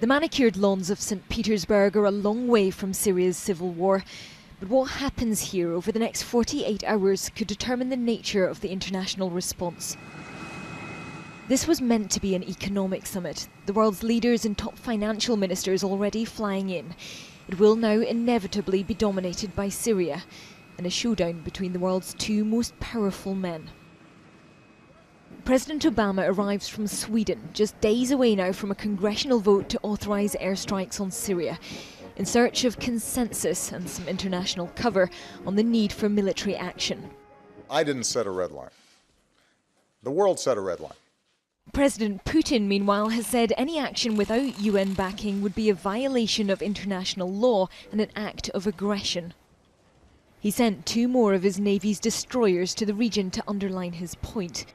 The manicured lawns of St Petersburg are a long way from Syria's civil war, but what happens here over the next 48 hours could determine the nature of the international response. This was meant to be an economic summit, the world's leaders and top financial ministers already flying in. It will now inevitably be dominated by Syria, and a showdown between the world's two most powerful men. President Obama arrives from Sweden, just days away now from a congressional vote to authorise airstrikes on Syria, in search of consensus and some international cover on the need for military action. I didn't set a red line. The world set a red line. President Putin, meanwhile, has said any action without UN backing would be a violation of international law and an act of aggression. He sent 2 more of his Navy's destroyers to the region to underline his point.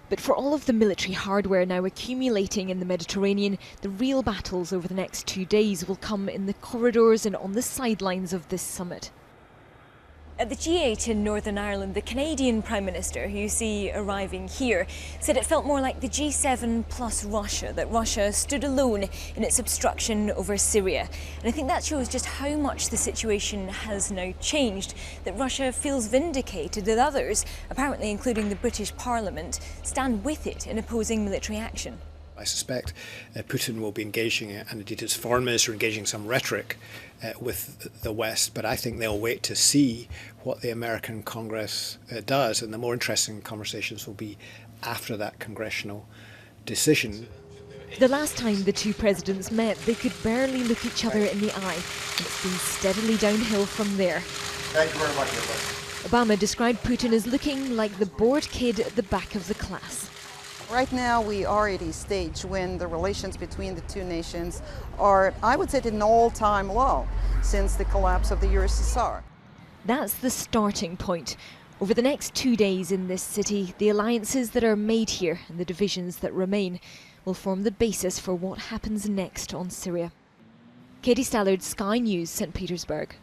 But for all of the military hardware now accumulating in the Mediterranean, the real battles over the next 2 days will come in the corridors and on the sidelines of this summit. At the G8 in Northern Ireland, the Canadian Prime Minister, who you see arriving here, said it felt more like the G7 plus Russia, that Russia stood alone in its obstruction over Syria. And I think that shows just how much the situation has now changed, that Russia feels vindicated, that others, apparently including the British Parliament, stand with it in opposing military action. I suspect Putin will be engaging, and indeed his foreign minister engaging some rhetoric with the West, but I think they'll wait to see what the American Congress does, and the more interesting conversations will be after that congressional decision. The last time the two presidents met, they could barely look each other in the eye, and it's been steadily downhill from there. Thank you very much, everybody. Obama described Putin as looking like the bored kid at the back of the class. Right now we are at a stage when the relations between the two nations are, I would say, at an all-time low since the collapse of the USSR. That's the starting point. Over the next 2 days in this city, the alliances that are made here and the divisions that remain will form the basis for what happens next on Syria. Katie Stallard, Sky News, St Petersburg.